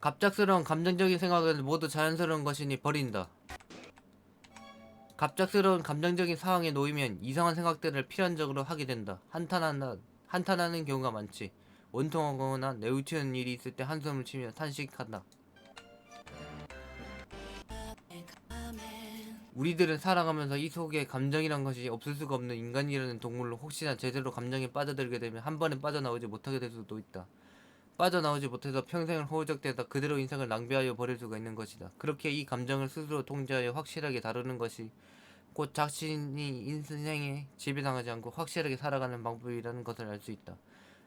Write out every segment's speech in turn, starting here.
갑작스러운 감정적인 생각은 모두 자연스러운 것이니 버린다. 갑작스러운 감정적인 상황에 놓이면 이상한 생각들을 필연적으로 하게 된다. 한탄하는 경우가 많지. 원통하거나 내우치는 일이 있을 때 한숨을 치며 탄식한다. 우리들은 살아가면서 이 속에 감정이란 것이 없을 수가 없는 인간이라는 동물로 혹시나 제대로 감정에 빠져들게 되면 한 번에 빠져나오지 못하게 될 수도 있다. 빠져나오지 못해서 평생을 허우적대다 그대로 인생을 낭비하여 버릴 수가 있는 것이다. 그렇게 이 감정을 스스로 통제하여 확실하게 다루는 것이 곧 자신이 인생에 지배당하지 않고 확실하게 살아가는 방법이라는 것을 알 수 있다.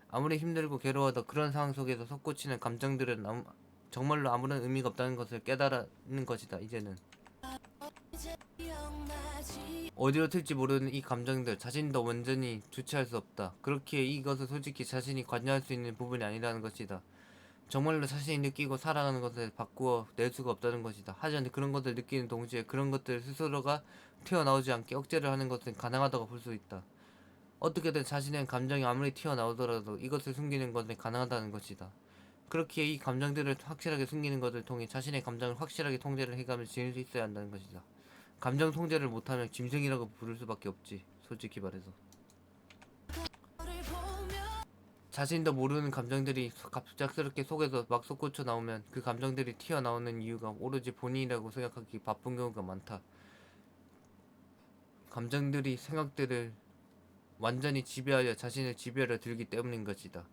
아무리 힘들고 괴로워도 그런 상황 속에서 솟구치는 감정들은 정말로 아무런 의미가 없다는 것을 깨달는 것이다. 이제는 어디로 튈지 모르는 이 감정들 자신도 완전히 주체할 수 없다. 그렇기에 이것은 솔직히 자신이 관여할 수 있는 부분이 아니라는 것이다. 정말로 자신이 느끼고 살아가는 것을 바꾸어 낼 수가 없다는 것이다. 하지만 그런 것을 느끼는 동시에 그런 것들 스스로가 튀어나오지 않게 억제를 하는 것은 가능하다고 볼 수 있다. 어떻게든 자신의 감정이 아무리 튀어나오더라도 이것을 숨기는 것은 가능하다는 것이다. 그렇기에 이 감정들을 확실하게 숨기는 것을 통해 자신의 감정을 확실하게 통제를 해가며 지낼 수 있어야 한다는 것이다. 감정 통제를 못하면 짐승이라고 부를 수밖에 없지. 솔직히 말해서. 자신도 모르는 감정들이 갑작스럽게 속에서 막 솟구쳐 나오면 그 감정들이 튀어나오는 이유가 오로지 본인이라고 생각하기 바쁜 경우가 많다. 감정들이 생각들을 완전히 지배하여 자신을 지배하려 들기 때문인 것이다.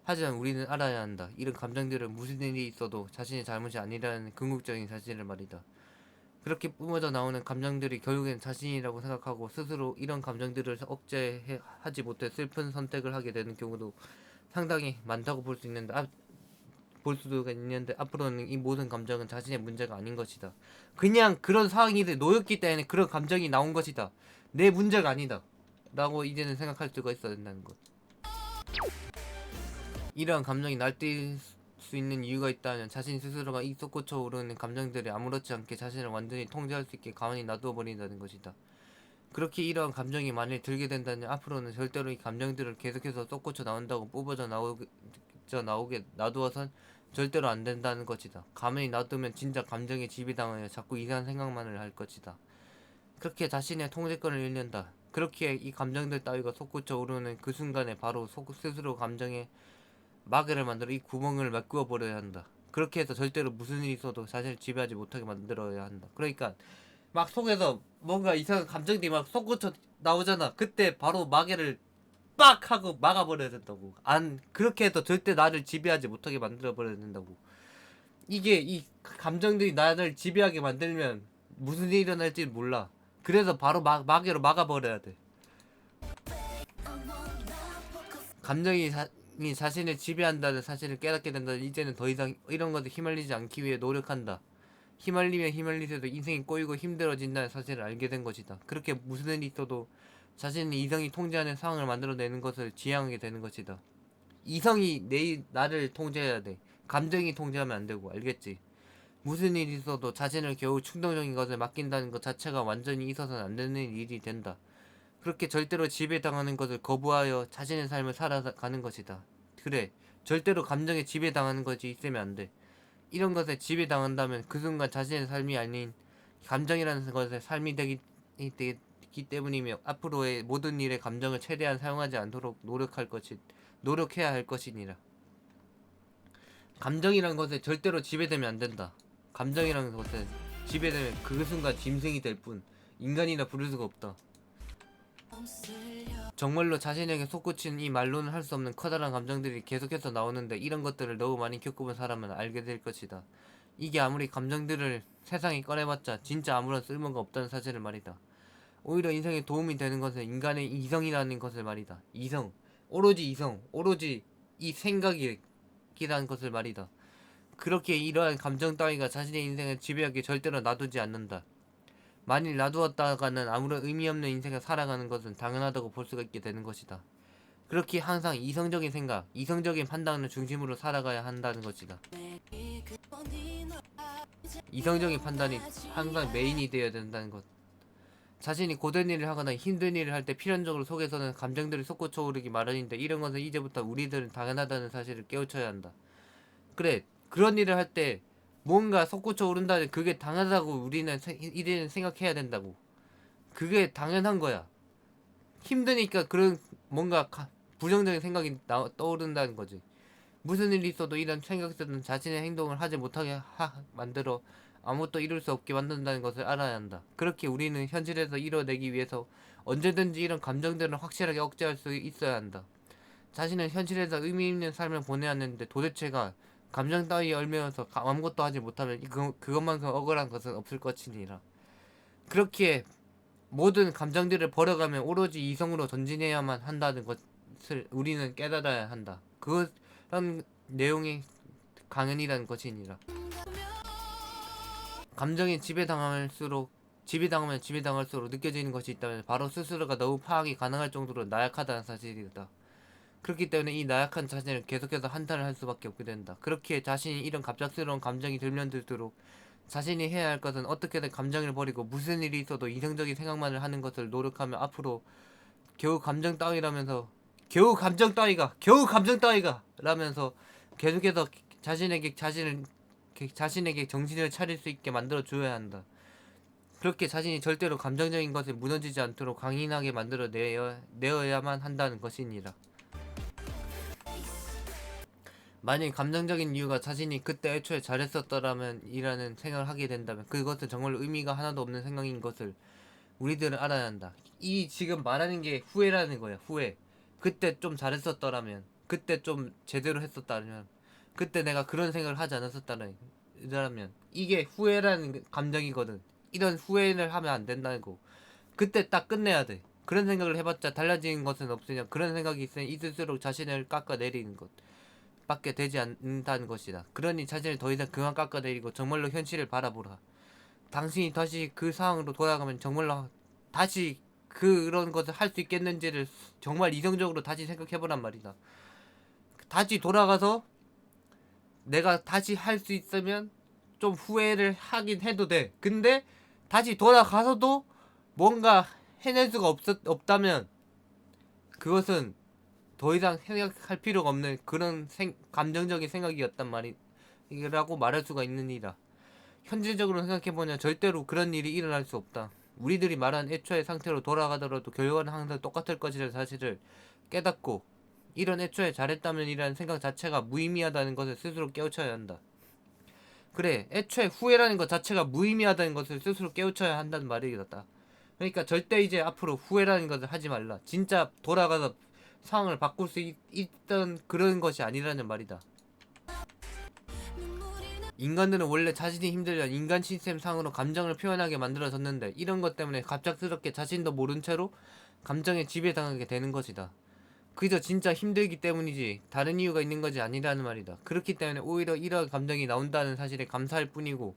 하지만 우리는 알아야 한다. 이런 감정들은 무슨 일이 있어도 자신의 잘못이 아니라는 궁극적인 사실을 말이다. 그렇게 뿜어져 나오는 감정들이 결국엔 자신이라고 생각하고 스스로 이런 감정들을 억제하지 못해 슬픈 선택을 하게 되는 경우도 상당히 많다고 볼 수도 있는데 앞으로는 이 모든 감정은 자신의 문제가 아닌 것이다. 그냥 그런 상황이 놓였기 때문에 그런 감정이 나온 것이다. 내 문제가 아니다. 라고 이제는 생각할 수가 있어야 된다는 것. 이러한 감정이 날뛸 수 있는 이유가 있다면 자신 스스로가 이 솟구쳐 오르는 감정들이 아무렇지 않게 자신을 완전히 통제할 수 있게 가만히 놔두어 버린다는 것이다. 그렇게 이러한 감정이 만일 들게 된다면 앞으로는 절대로 이 감정들을 계속해서 솟구쳐 나온다고 나오게 놔두어선 절대로 안 된다는 것이다. 가만히 놔두면 진짜 감정에 지배당하여 자꾸 이상한 생각만을 할 것이다. 그렇게 자신의 통제권을 잃는다. 그렇기에 이 감정들 따위가 솟구쳐 오르는 그 순간에 바로 스스로 감정에 마개를 만들어 이 구멍을 메꾸어 버려야 한다. 그렇게 해서 절대로 무슨 일이 있어도 자신을 지배하지 못하게 만들어야 한다. 그러니까 막 속에서 뭔가 이상한 감정들이 막 솟구쳐 나오잖아. 그때 바로 마개를 빡 하고 막아버려야 된다고. 안 그렇게 해서 절대 나를 지배하지 못하게 만들어 버려야 된다고. 이게 이 감정들이 나를 지배하게 만들면 무슨 일이 일어날지 몰라. 그래서 바로 마개로 막아버려야 돼. 감정이 자신을 지배한다는 사실을 깨닫게 된다면 이제는 더 이상 이런 것에 휘말리지 않기 위해 노력한다. 휘말리면 휘말리세도 인생이 꼬이고 힘들어진다는 사실을 알게 된 것이다. 그렇게 무슨 일이 있어도 자신이 이성이 통제하는 상황을 만들어내는 것을 지향하게 되는 것이다. 이성이 나를 통제해야 돼. 감정이 통제하면 안 되고, 알겠지? 무슨 일이 있어도 자신을 겨우 충동적인 것을 맡긴다는 것 자체가 완전히 있어서는 안 되는 일이 된다. 그렇게 절대로 지배당하는 것을 거부하여 자신의 삶을 살아가는 것이다. 그래, 절대로 감정에 지배당하는 것이 있으면 안 돼. 이런 것에 지배당한다면 그 순간 자신의 삶이 아닌 감정이라는 것의 삶이 되기 때문이며 앞으로의 모든 일에 감정을 최대한 사용하지 않도록 노력해야 할 것이니라. 감정이라는 것에 절대로 지배되면 안 된다. 감정이라는 것에 지배되면 그 순간 짐승이 될 뿐 인간이라 부를 수가 없다. 정말로 자신에게 솟구친 이 말로는 할 수 없는 커다란 감정들이 계속해서 나오는데 이런 것들을 너무 많이 겪어본 사람은 알게 될 것이다. 이게 아무리 감정들을 세상에 꺼내봤자 진짜 아무런 쓸모가 없다는 사실을 말이다. 오히려 인생에 도움이 되는 것은 인간의 이성이라는 것을 말이다. 이성, 오로지 이성, 오로지 이 생각이라는 것을 말이다. 그렇게 이러한 감정 따위가 자신의 인생을 지배하게 절대로 놔두지 않는다. 만일 놔두었다가는 아무런 의미 없는 인생을 살아가는 것은 당연하다고 볼 수가 있게 되는 것이다. 그렇게 항상 이성적인 생각, 이성적인 판단을 중심으로 살아가야 한다는 것이다. 이성적인 판단이 항상 메인이 되어야 된다는 것. 자신이 고된 일을 하거나 힘든 일을 할 때 필연적으로 속에서는 감정들이 솟구쳐 오르기 마련인데 이런 것은 이제부터 우리들은 당연하다는 사실을 깨우쳐야 한다. 그래, 그런 일을 할 때 뭔가 솟구쳐 오른다는 그게 당연하다고 이제는 생각해야 된다고. 그게 당연한 거야. 힘드니까 그런 뭔가 부정적인 생각이 떠오른다는 거지. 무슨 일이 있어도 이런 생각들은 자신의 행동을 하지 못하게 만들어 아무것도 이룰 수 없게 만든다는 것을 알아야 한다. 그렇게 우리는 현실에서 이뤄내기 위해서 언제든지 이런 감정들을 확실하게 억제할 수 있어야 한다. 자신은 현실에서 의미 있는 삶을 보내야 하는데 도대체가 감정 따위에 얽매여서 아무것도 하지 못하면 그것만큼 억울한 것은 없을 것이니라. 그렇기에 모든 감정들을 버려가며 오로지 이성으로 전진해야만 한다는 것을 우리는 깨달아야 한다. 그런 내용이 강연이라는 것이니라. 감정이 지배당하면 지배당할수록 느껴지는 것이 있다면 바로 스스로가 너무 파악이 가능할 정도로 나약하다는 사실이다. 그렇기 때문에 이 나약한 자신을 계속해서 한탄을 할 수밖에 없게 된다. 그렇기에 자신이 이런 갑작스러운 감정이 들면 들도록 자신이 해야 할 것은 어떻게든 감정을 버리고 무슨 일이 있어도 이성적인 생각만을 하는 것을 노력하며 앞으로 겨우 감정 따위라면서 겨우 감정 따위가 라면서 계속해서 자신에게 정신을 차릴 수 있게 만들어 주어야 한다. 그렇게 자신이 절대로 감정적인 것에 무너지지 않도록 강인하게 만들어 내어야만 한다는 것이니라. 만일 감정적인 이유가 자신이 그때 애초에 잘했었더라면 이라는 생각을 하게 된다면 그것은 정말 의미가 하나도 없는 생각인 것을 우리들은 알아야 한다. 이 지금 말하는 게 후회라는 거야. 후회. 그때 좀 잘했었더라면, 그때 좀 제대로 했었다면, 그때 내가 그런 생각을 하지 않았었다면 이게 후회라는 감정이거든. 이런 후회를 하면 안 된다고. 그때 딱 끝내야 돼. 그런 생각을 해봤자 달라지는 것은 없으냐. 그런 생각이 있으니 있을수록 자신을 깎아내리는 것 밖에 되지 않는다는 것이다. 그러니 자신을 더 이상 그만 깎아내리고 정말로 현실을 바라보라. 당신이 다시 그 상황으로 돌아가면 정말로 다시 그런 것을 할 수 있겠는지를 정말 이성적으로 다시 생각해보란 말이다. 다시 돌아가서 내가 다시 할 수 있으면 좀 후회를 하긴 해도 돼. 근데 다시 돌아가서도 뭔가 해낼 수가 없다면 그것은 더 이상 생각할 필요가 없는 그런 감정적인 생각이었단 말이라고 말할 수가 있느니라. 현실적으로 생각해보면 절대로 그런 일이 일어날 수 없다. 우리들이 말한 애초의 상태로 돌아가더라도 결과는 항상 똑같을 것이라는 사실을 깨닫고 이런 애초에 잘했다면 이라는 생각 자체가 무의미하다는 것을 스스로 깨우쳐야 한다. 그래, 애초에 후회라는 것 자체가 무의미하다는 것을 스스로 깨우쳐야 한다는 말이었다. 그러니까 절대 이제 앞으로 후회라는 것을 하지 말라. 진짜 돌아가서 상황을 바꿀 수 있던 그런 것이 아니라는 말이다. 인간들은 원래 자신이 힘들면 인간 시스템 상으로 감정을 표현하게 만들어졌는데 이런 것 때문에 갑작스럽게 자신도 모른 채로 감정에 지배당하게 되는 것이다. 그저 진짜 힘들기 때문이지 다른 이유가 있는 것이 아니라는 말이다. 그렇기 때문에 오히려 이러한 감정이 나온다는 사실에 감사할 뿐이고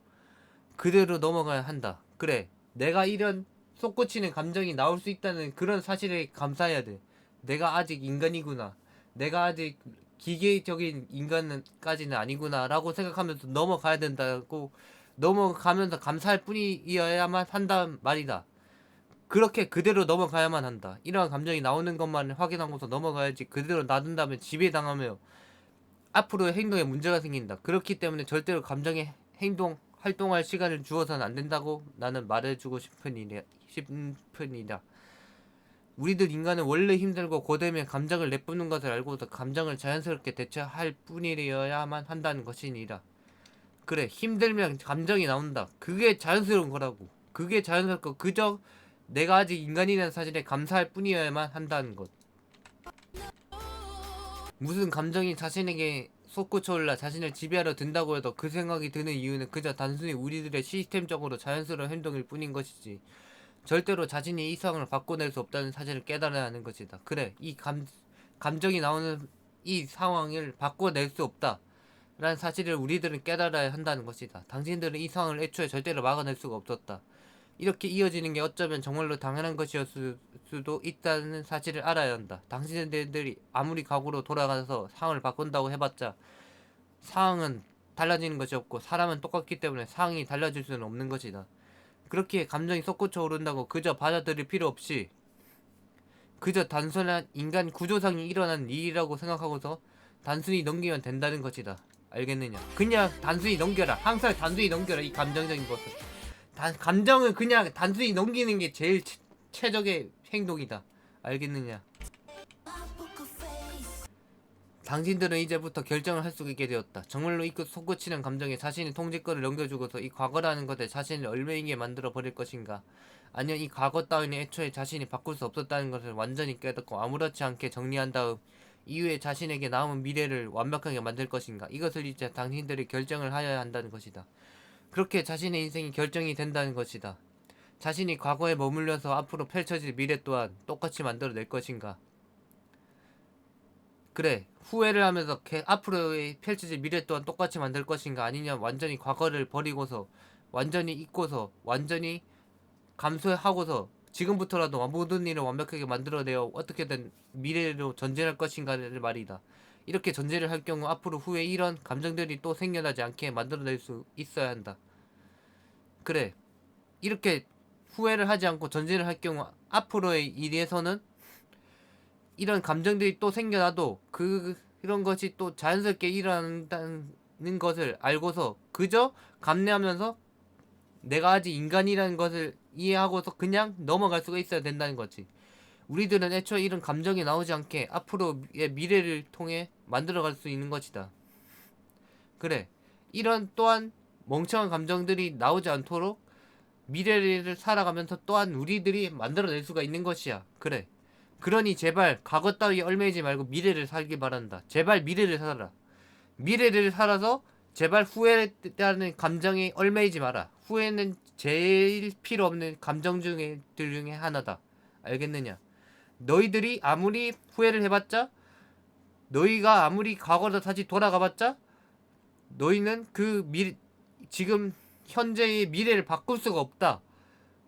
그대로 넘어가야 한다. 그래, 내가 이런 솟구치는 감정이 나올 수 있다는 그런 사실에 감사해야 돼. 내가 아직 인간이구나. 내가 아직 기계적인 인간까지는 아니구나 라고 생각하면서 넘어가야 된다고, 넘어가면서 감사할 뿐이어야만 한단 말이다. 그렇게 그대로 넘어가야만 한다. 이러한 감정이 나오는 것만 확인하고서 넘어가야지. 그대로 놔둔다면 지배당하며 앞으로의 행동에 문제가 생긴다. 그렇기 때문에 절대로 감정에 활동할 시간을 주어서는 안 된다고 나는 말해주고 싶으니라. 우리들 인간은 원래 힘들고 고되면 감정을 내뿜는 것을 알고도 감정을 자연스럽게 대처할 뿐이어야만 한다는 것이니라. 그래, 힘들면 감정이 나온다. 그게 자연스러운 거라고. 그게 자연스럽고 그저 내가 아직 인간이라는 사실에 감사할 뿐이어야만 한다는 것. 무슨 감정이 자신에게 솟구쳐올라 자신을 지배하려 든다고 해도 그 생각이 드는 이유는 그저 단순히 우리들의 시스템적으로 자연스러운 행동일 뿐인 것이지 절대로 자신이 이 상황을 바꿔낼 수 없다는 사실을 깨달아야 하는 것이다. 그래, 이 감정이 나오는 이 상황을 바꿔낼 수 없다 라는 사실을 우리들은 깨달아야 한다는 것이다. 당신들은 이 상황을 애초에 절대로 막아낼 수가 없었다. 이렇게 이어지는 게 어쩌면 정말로 당연한 것이었을 수도 있다는 사실을 알아야 한다. 당신들이 아무리 각오로 돌아가서 상황을 바꾼다고 해봤자 상황은 달라지는 것이 없고 사람은 똑같기 때문에 상황이 달라질 수는 없는 것이다. 그렇기에 감정이 솟구쳐 오른다고 그저 받아들일 필요 없이 그저 단순한 인간 구조상이 일어난 일이라고 생각하고서 단순히 넘기면 된다는 것이다. 알겠느냐? 그냥 단순히 넘겨라. 항상 단순히 넘겨라. 이 감정적인 것을. 감정은 그냥 단순히 넘기는 게 제일 최적의 행동이다. 알겠느냐? 당신들은 이제부터 결정을 할 수 있게 되었다. 정말로 이 솟구치는 감정에 자신의 통제권을 넘겨주고서 이 과거라는 것에 자신을 얼매이게 만들어 버릴 것인가? 아니면 이 과거 따위는 애초에 자신이 바꿀 수 없었다는 것을 완전히 깨닫고 아무렇지 않게 정리한 다음 이후에 자신에게 남은 미래를 완벽하게 만들 것인가? 이것을 이제 당신들이 결정을 하여야 한다는 것이다. 그렇게 자신의 인생이 결정이 된다는 것이다. 자신이 과거에 머물러서 앞으로 펼쳐질 미래 또한 똑같이 만들어낼 것인가? 그래, 후회를 하면서 앞으로의 펼쳐질 미래 또한 똑같이 만들 것인가? 아니면 완전히 과거를 버리고서 완전히 잊고서 완전히 감수하고서 지금부터라도 모든 일을 완벽하게 만들어내어 어떻게든 미래로 전진할 것인가를 말이다. 이렇게 전제를 할 경우 앞으로 후에 이런 감정들이 또 생겨나지 않게 만들어낼 수 있어야 한다. 그래, 이렇게 후회를 하지 않고 전진을 할 경우 앞으로의 일에서는 이런 감정들이 또 생겨나도 그런 것이 또 자연스럽게 일어난다는 것을 알고서 그저 감내하면서 내가 아직 인간이라는 것을 이해하고서 그냥 넘어갈 수가 있어야 된다는 거지. 우리들은 애초에 이런 감정이 나오지 않게 앞으로의 미래를 통해 만들어갈 수 있는 것이다. 그래, 이런 또한 멍청한 감정들이 나오지 않도록 미래를 살아가면서 또한 우리들이 만들어낼 수가 있는 것이야. 그래, 그러니 제발 과거 따위 얽매이지 말고 미래를 살길 바란다. 제발 미래를 살아라. 미래를 살아서 제발 후회라는 감정에 얽매이지 마라. 후회는 제일 필요 없는 감정 중에 하나다. 알겠느냐? 너희들이 아무리 후회를 해봤자, 너희가 아무리 과거로 다시 돌아가봤자, 너희는 지금 현재의 미래를 바꿀 수가 없다.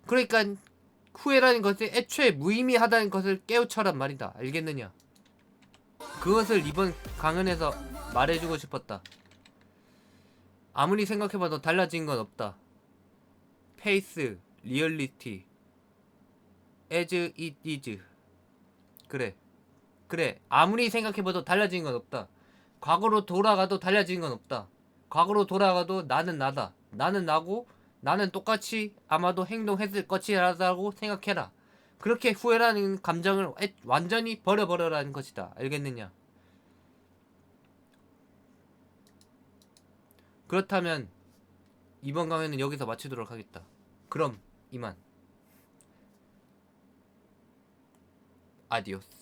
그러니까 후회라는 것이 애초에 무의미하다는 것을 깨우쳐란 말이다. 알겠느냐? 그것을 이번 강연에서 말해주고 싶었다. 아무리 생각해봐도 달라진 건 없다. 페이스, 리얼리티, as it is. 그래. 아무리 생각해봐도 달라진 건 없다. 과거로 돌아가도 달라진 건 없다. 과거로 돌아가도 나는 나다. 나는 나고 나는 똑같이 아마도 행동했을 것이라고 생각해라. 그렇게 후회라는 감정을 완전히 버려버려라는 것이다. 알겠느냐? 그렇다면 이번 강연은 여기서 마치도록 하겠다. 그럼 이만. 아디오스.